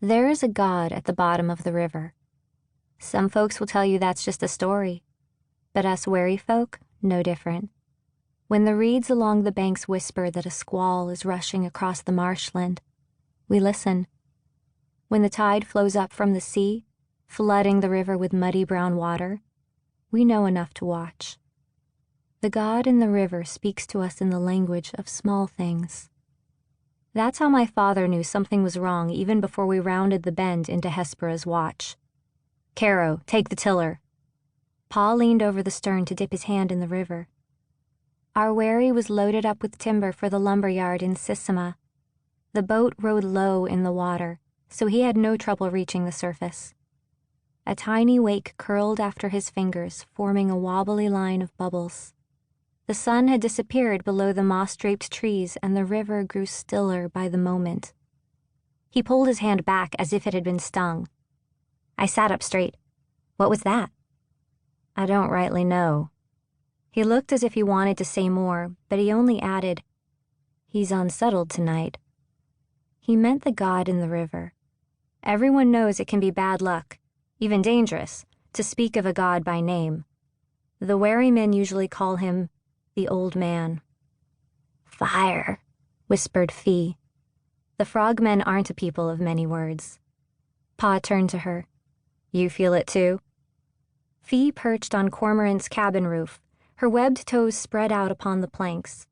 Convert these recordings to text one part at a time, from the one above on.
There is a God at the bottom of the river. Some folks will tell you that's just a story, but us wary folk, no different. When the reeds along the banks whisper that a squall is rushing across the marshland, we listen. When the tide flows up from the sea, flooding the river with muddy brown water, we know enough to watch. The God in the river speaks to us in the language of small things. That's how my father knew something was wrong even before we rounded the bend into Hespera's watch. "Caro, take the tiller." Pa leaned over the stern to dip his hand in the river. Our wherry was loaded up with timber for the lumber yard in Sisima. The boat rode low in the water, so he had no trouble reaching the surface. A tiny wake curled after his fingers, forming a wobbly line of bubbles. The sun had disappeared below the moss-draped trees, and the river grew stiller by the moment. He pulled his hand back as if it had been stung. I sat up straight. "What was that?" "I don't rightly know." He looked as if he wanted to say more, but he only added, "He's unsettled tonight." He meant the God in the river. Everyone knows it can be bad luck, even dangerous, to speak of a god by name. The wary men usually call him the Old Man. "Fire," whispered Fee. The frogmen aren't a people of many words. Pa turned to her. "You feel it too?" Fee perched on Cormorant's cabin roof, her webbed toes spread out upon the planks.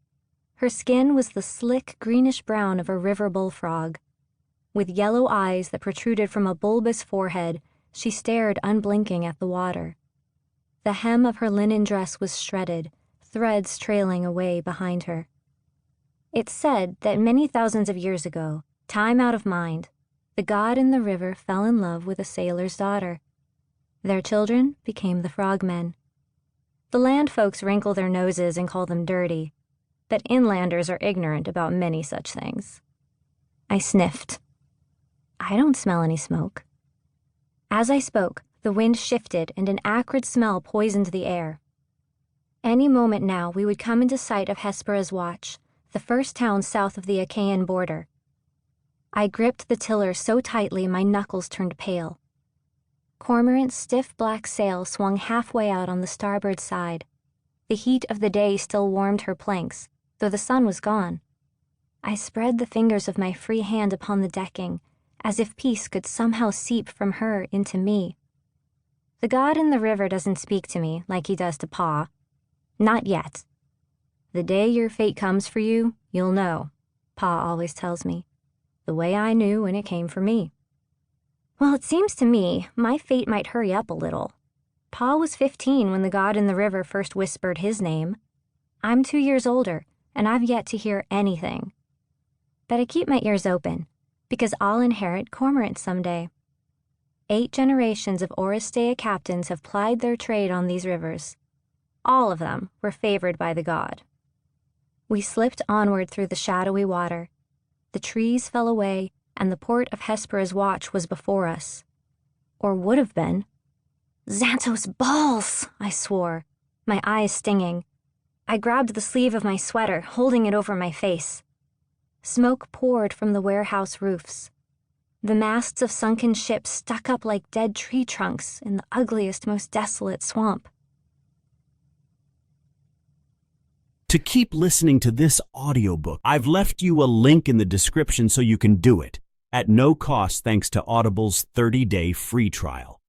Her skin was the slick greenish-brown of a river bullfrog. With yellow eyes that protruded from a bulbous forehead, she stared unblinking at the water. The hem of her linen dress was shredded, threads trailing away behind her. It's said that many thousands of years ago, time out of mind, the god in the river fell in love with a sailor's daughter. Their children became the frogmen. The land folks wrinkle their noses and call them dirty, but inlanders are ignorant about many such things. I sniffed. I don't smell any smoke. As I spoke, the wind shifted and an acrid smell poisoned the air. Any moment now we would come into sight of Hespera's Watch, the first town south of the Achaean border. I gripped the tiller so tightly my knuckles turned pale. Cormorant's stiff black sail swung halfway out on the starboard side. The heat of the day still warmed her planks, though the sun was gone. I spread the fingers of my free hand upon the decking, as if peace could somehow seep from her into me. The god in the river doesn't speak to me like he does to Pa. Not yet. "The day your fate comes for you, you'll know," Pa always tells me. The way I knew when it came for me. Well, it seems to me my fate might hurry up a little. Pa was 15 when the god in the river first whispered his name. I'm 2 years older, and I've yet to hear anything. But I keep my ears open, because I'll inherit Cormorant someday. 8 generations of Oresteia captains have plied their trade on these rivers. All of them were favored by the god. We slipped onward through the shadowy water. The trees fell away, and the port of Hespera's Watch was before us. Or would have been. "Xanthos balls!" I swore, my eyes stinging. I grabbed the sleeve of my sweater, holding it over my face. Smoke poured from the warehouse roofs. The masts of sunken ships stuck up like dead tree trunks in the ugliest, most desolate swamp. To keep listening to this audiobook, I've left you a link in the description so you can do it, at no cost thanks to Audible's 30-day free trial.